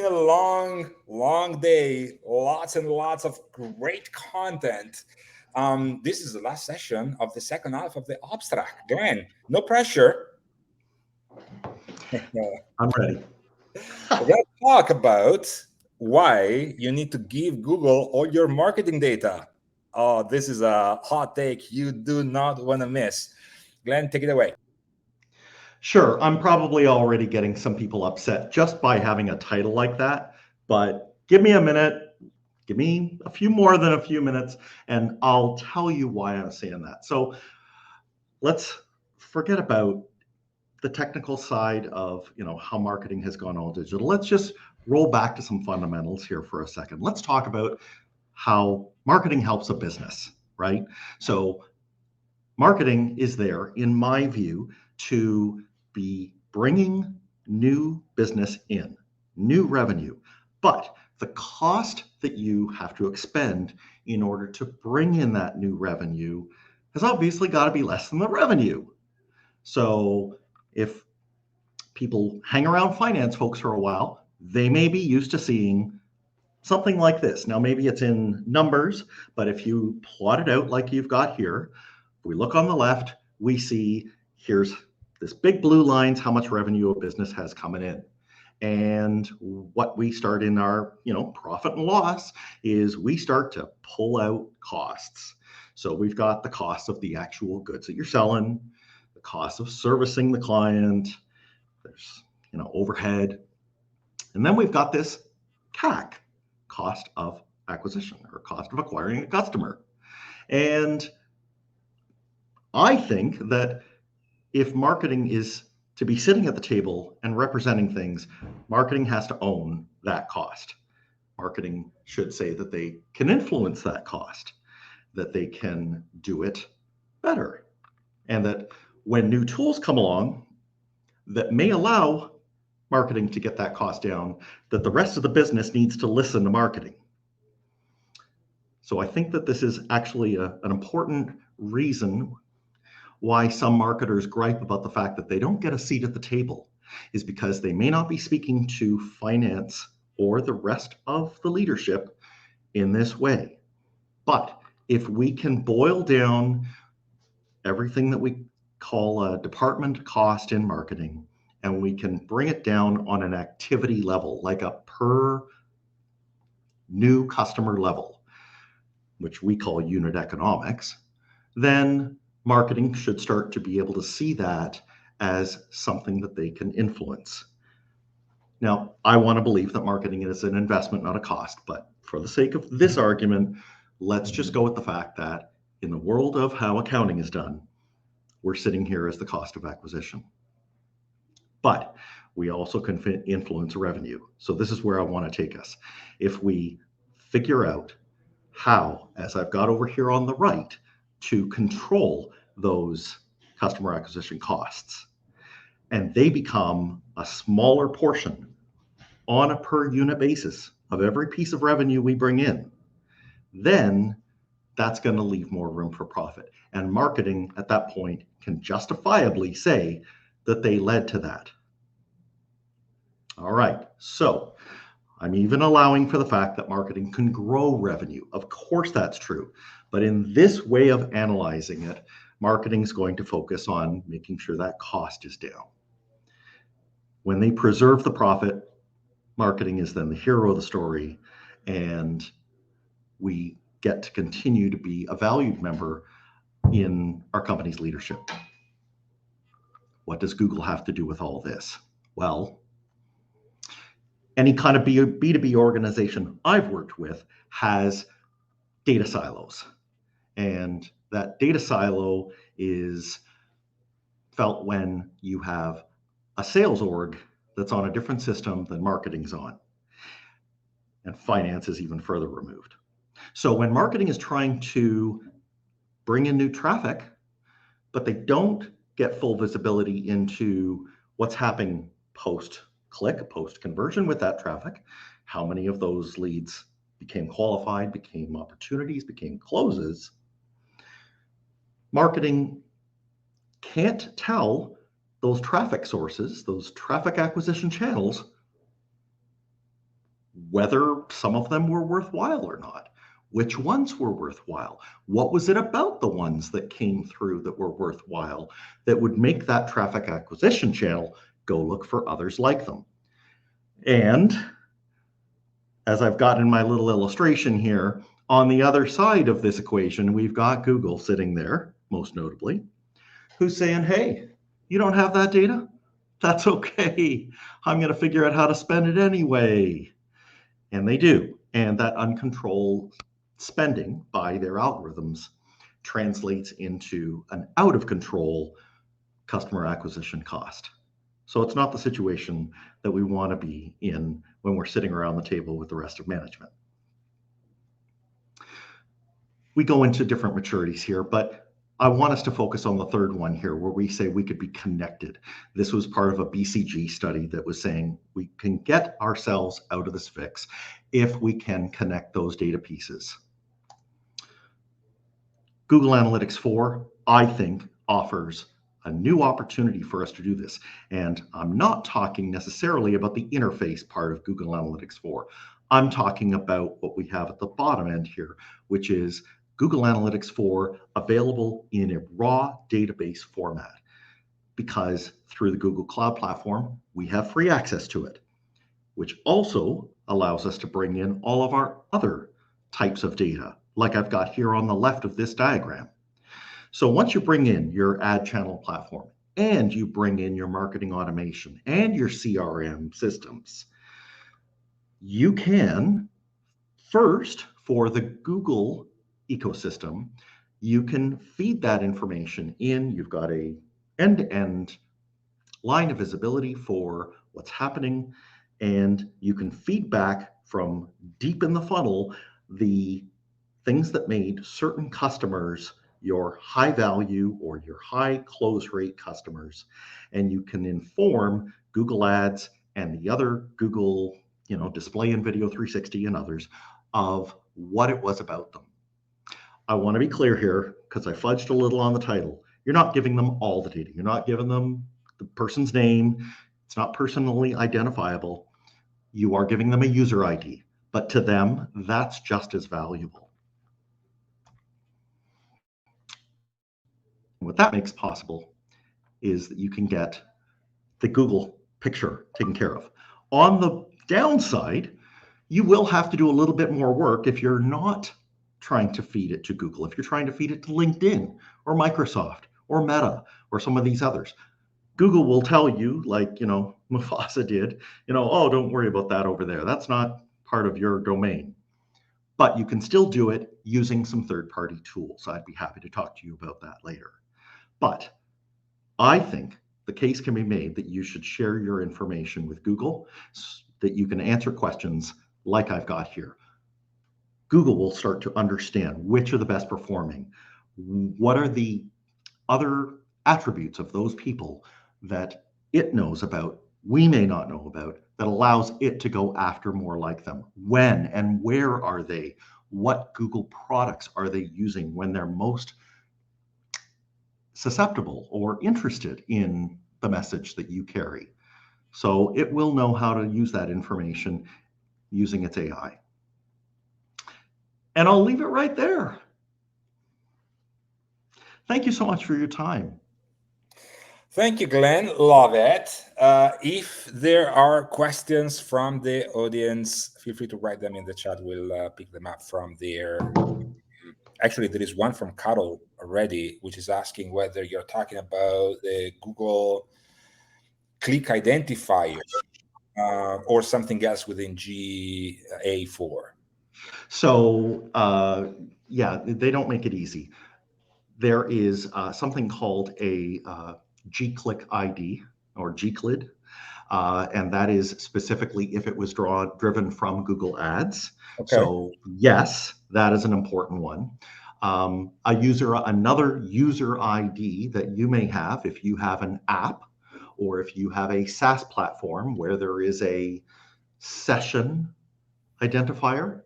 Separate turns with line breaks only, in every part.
a long day, lots and lots of great content. This is the last session of the second half of the abstract. Glenn, no pressure.
I'm ready.
We're going to talk about why you need to give Google all your marketing data. Oh, this is a hot take you do not want to miss. Glenn, take it away.
Sure, I'm probably already getting some people upset just by having a title like that, but give me a minute, give me a few more than a few minutes, and I'll tell you why I'm saying that. So let's forget about the technical side of how marketing has gone all digital. Let's just roll back to some fundamentals here for a second. Let's talk about how marketing helps a business, right? So marketing is there, in my view, to be bringing new business in, new revenue. But the cost that you have to expend in order to bring in that new revenue has obviously got to be less than the revenue. So if people hang around finance folks for a while, they may be used to seeing something like this. Now, maybe it's in numbers, but if you plot it out like you've got here, we look on the left, we see here's this big blue line's how much revenue a business has coming in. And what we start in our, profit and loss is we start to pull out costs. So we've got the cost of the actual goods that you're selling, the cost of servicing the client, there's, overhead. And then we've got this CAC, cost of acquisition, or cost of acquiring a customer. And I think that if marketing is to be sitting at the table and representing things, marketing has to own that cost. Marketing should say that they can influence that cost, that they can do it better, and that when new tools come along that may allow marketing to get that cost down, that the rest of the business needs to listen to marketing. So I think that this is actually an important reason why some marketers gripe about the fact that they don't get a seat at the table, is because they may not be speaking to finance or the rest of the leadership in this way. But if we can boil down everything that we call a department cost in marketing, and we can bring it down on an activity level, like a per new customer level, which we call unit economics, then marketing should start to be able to see that as something that they can influence. Now, I want to believe that marketing is an investment, not a cost, but for the sake of this argument, let's just go with the fact that in the world of how accounting is done, we're sitting here as the cost of acquisition. But we also can influence revenue. So this is where I want to take us. If we figure out how, as I've got over here on the right, to control those customer acquisition costs, and they become a smaller portion on a per unit basis of every piece of revenue we bring in, then that's going to leave more room for profit. And marketing at that point can justifiably say that they led to that. All right, so I'm even allowing for the fact that marketing can grow revenue. Of course, that's true. But in this way of analyzing it, marketing is going to focus on making sure that cost is down. When they preserve the profit, marketing is then the hero of the story, and we get to continue to be a valued member in our company's leadership. What does Google have to do with all this? Well, any kind of B2B organization I've worked with has data silos. And that data silo is felt when you have a sales org that's on a different system than marketing's on. And finance is even further removed. So when marketing is trying to bring in new traffic, but they don't get full visibility into what's happening post-click, post-conversion with that traffic, how many of those leads became qualified, became opportunities, became closes, marketing can't tell those traffic sources, those traffic acquisition channels, whether some of them were worthwhile or not. Which ones were worthwhile? What was it about the ones that came through that were worthwhile that would make that traffic acquisition channel go look for others like them? And as I've got in my little illustration here, on the other side of this equation, we've got Google sitting there, most notably, who's saying, hey, you don't have that data? That's okay. I'm going to figure out how to spend it anyway. And they do. And that uncontrolled spending by their algorithms translates into an out of control customer acquisition cost. So it's not the situation that we want to be in when we're sitting around the table with the rest of management. We go into different maturities here, but I want us to focus on the third one here, where we say we could be connected. This was part of a BCG study that was saying we can get ourselves out of this fix if we can connect those data pieces. Google Analytics 4, I think, offers a new opportunity for us to do this. And I'm not talking necessarily about the interface part of Google Analytics 4. I'm talking about what we have at the bottom end here, which is Google Analytics 4 available in a raw database format. Because through the Google Cloud Platform, we have free access to it, which also allows us to bring in all of our other types of data, like I've got here on the left of this diagram. So once you bring in your ad channel platform and you bring in your marketing automation and your CRM systems, you can first, for the Google ecosystem, you can feed that information in. You've got a end-to-end line of visibility for what's happening, and you can feed back from deep in the funnel the things that made certain customers your high value or your high close rate customers. And you can inform Google Ads and the other Google, Display and Video 360 and others of what it was about them. I want to be clear here because I fudged a little on the title. You're not giving them all the data. You're not giving them the person's name. It's not personally identifiable. You are giving them a user ID, but to them, that's just as valuable. What that makes possible is that you can get the Google picture taken care of. On the downside, you will have to do a little bit more work if you're not trying to feed it to Google, if you're trying to feed it to LinkedIn or Microsoft or Meta or some of these others. Google will tell you, like, Mufasa did, oh, don't worry about that over there. That's not part of your domain. But you can still do it using some third-party tools. I'd be happy to talk to you about that later. But I think the case can be made that you should share your information with Google so that you can answer questions like I've got here. Google will start to understand which are the best performing, what are the other attributes of those people that it knows about, we may not know about, that allows it to go after more like them. When and where are they? What Google products are they using when they're most susceptible or interested in the message that you carry? So it will know how to use that information using its AI. And I'll leave it right there. Thank you so much for your time.
Thank you, Glenn. Love it. If there are questions from the audience, feel free to write them in the chat. We'll pick them up from there. Actually, there is one from Carol already, which is asking whether you're talking about the Google click identifier or something else within GA4.
So, yeah, they don't make it easy. There is something called a G-click ID or G-CLID, and that is specifically if it was driven from Google Ads. Okay. So yes, that is an important one. Another user ID that you may have if you have an app or if you have a SaaS platform where there is a session identifier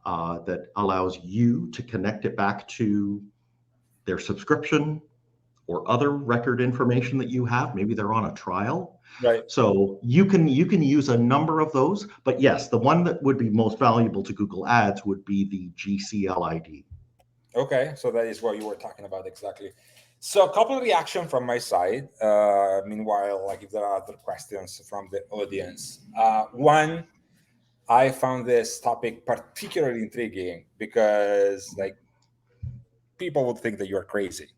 that allows you to connect it back to their subscription or other record information that you have. Maybe they're on a trial.
Right.
So you can use a number of those, but yes, the one that would be most valuable to Google Ads would be the GCL ID.
Okay, so that is what you were talking about exactly. So a couple of reaction from my side. Meanwhile, like if there are other questions from the audience. One, I found this topic particularly intriguing because like people would think that you're crazy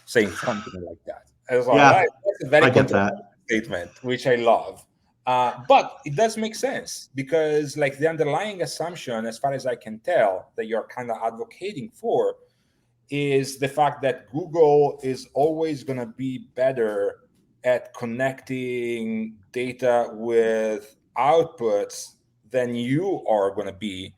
saying something like that. As well,
Yeah,
that's a very
I get
controversial
that.
statement, which I love. But it does make sense because, like, the underlying assumption, as far as I can tell, that you're kind of advocating for is the fact that Google is always going to be better at connecting data with outputs than you are going to be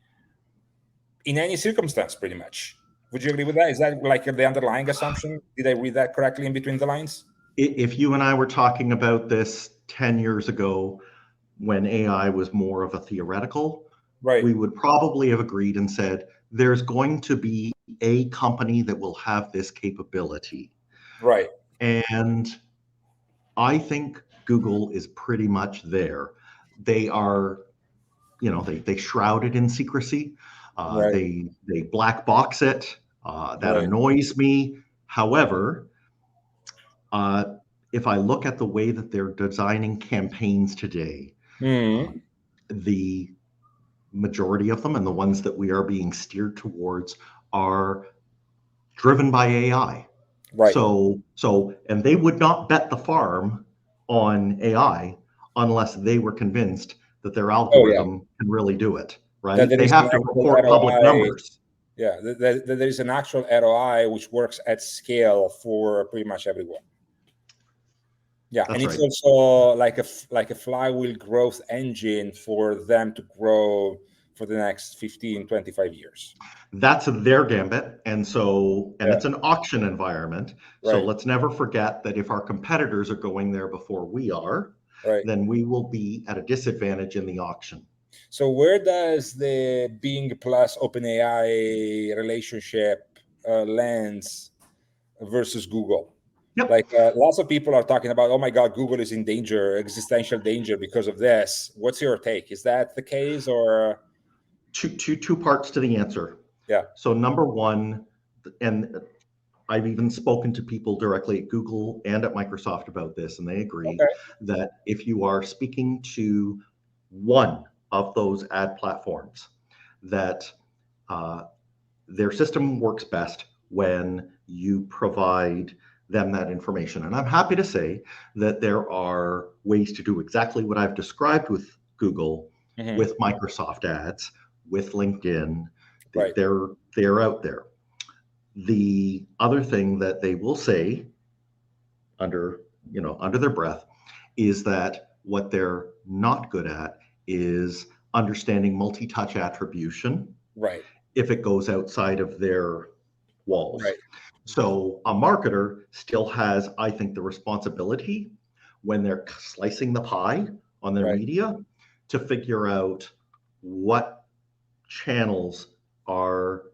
in any circumstance, pretty much. Would you agree with that? Is that like the underlying assumption? Did I read that correctly in between the lines?
If you and I were talking about this 10 years ago, when AI was more of a theoretical,
Right.
we would probably have agreed and said, there's going to be a company that will have this capability.
Right.
And I think Google is pretty much there. They are, they shroud it in secrecy.
Right.
They black box it. That
Right.
annoys me. However, if I look at the way that they're designing campaigns today,
Mhm.
the majority of them and the ones that we are being steered towards are driven by AI.
Right.
And they would not bet the farm on AI unless they were convinced that their
Oh yeah.
algorithm can really do it,
That
right?
there
They
is an
have to
actual
report public
ROI.
numbers.
Yeah, there is an actual ROI which works at scale for pretty much everyone. Yeah,
That's
and it's
right.
also like a flywheel growth engine for them to grow for the next 15, 25 years.
That's their gambit. And
Yeah,
it's an auction environment. So
right,
let's never forget that if our competitors are going there before we are,
right.
then we will be at a disadvantage in the auction.
So where does the Bing plus OpenAI relationship lands versus Google?
Yep.
Like lots of people are talking about, oh my God, Google is in danger, existential danger because of this. What's your take? Is that the case or?
Two parts to the answer.
Yeah.
So number one, and I've even spoken to people directly at Google and at Microsoft about this, and they agree
Okay.
that if you are speaking to one of those ad platforms, that their system works best when you provide them that information. And I'm happy to say that there are ways to do exactly what I've described with Google,
Mhm.
with Microsoft ads, with LinkedIn.
Right.
They're out there. The other thing that they will say under their breath is that what they're not good at is understanding multi-touch attribution
Right.
if it goes outside of their walls.
Right.
So a marketer still has, I think, the responsibility when they're slicing the pie on their
Right.
media to figure out what channels are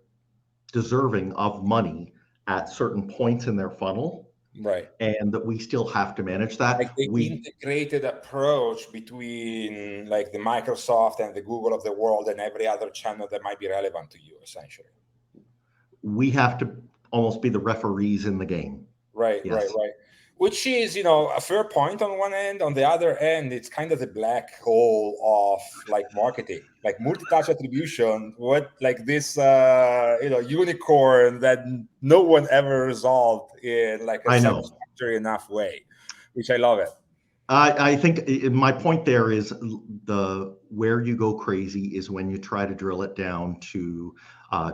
deserving of money at certain points in their funnel,
Right.
and that we still have to manage that.
Like the integrated approach between like the Microsoft and the Google of the world and every other channel that might be relevant to you, essentially.
We have to almost be the referees in the game.
Right,
Yes.
right. Which is, a fair point on one end. On the other end, it's kind of the black hole of like marketing, like multi-touch attribution. What like this, unicorn that no one ever resolved in like a
I know.
satisfactory enough way, which I love it.
I think my point there is where you go crazy is when you try to drill it down to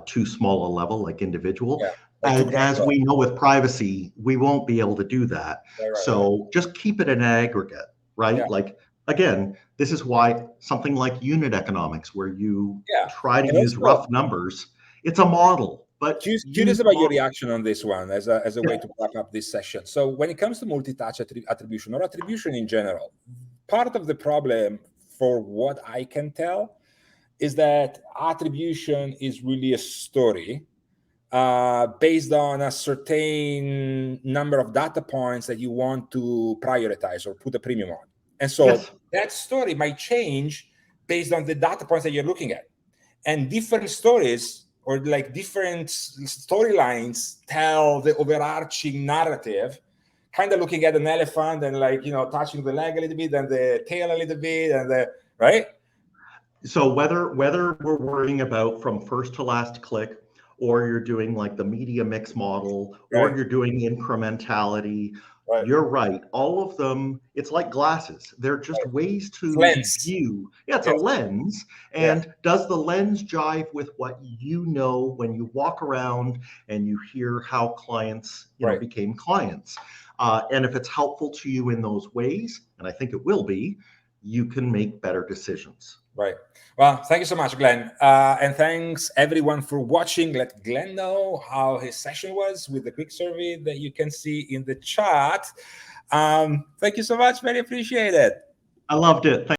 too small a level, like individual.
Yeah, like
And as we know with privacy, we won't be able to do that.
Right.
So just keep it in aggregate, right?
Yeah.
Like, again, this is why something like unit economics, where you try to
And
use
also,
rough numbers, it's a model. But
curious about your reaction on this one as a way to wrap up this session. So when it comes to multi-touch attribution or attribution in general, part of the problem, for what I can tell, is that attribution is really a story based on a certain number of data points that you want to prioritize or put a premium on. And so
Yes.
that story might change based on the data points that you're looking at. And different stories or like different storylines tell the overarching narrative, kind of looking at an elephant and like, you know, touching the leg a little bit and the tail a little bit and the, right?
So whether we're worrying about from first to last click, or you're doing like the media mix model, or
Right.
you're doing incrementality,
Right.
you're right. All of them, it's like glasses. They're just ways to
Lens.
view. Yeah, it's a
Yes.
lens. And does the lens jive with what you know when you walk around and you hear how clients,
Right.
became clients? And if it's helpful to you in those ways, and I think it will be, you can make better decisions.
Right. Well, thank you so much, Glenn. And thanks everyone for watching. Let Glenn know how his session was with the quick survey that you can see in the chat. Thank you so much. Very appreciate it.
I loved it.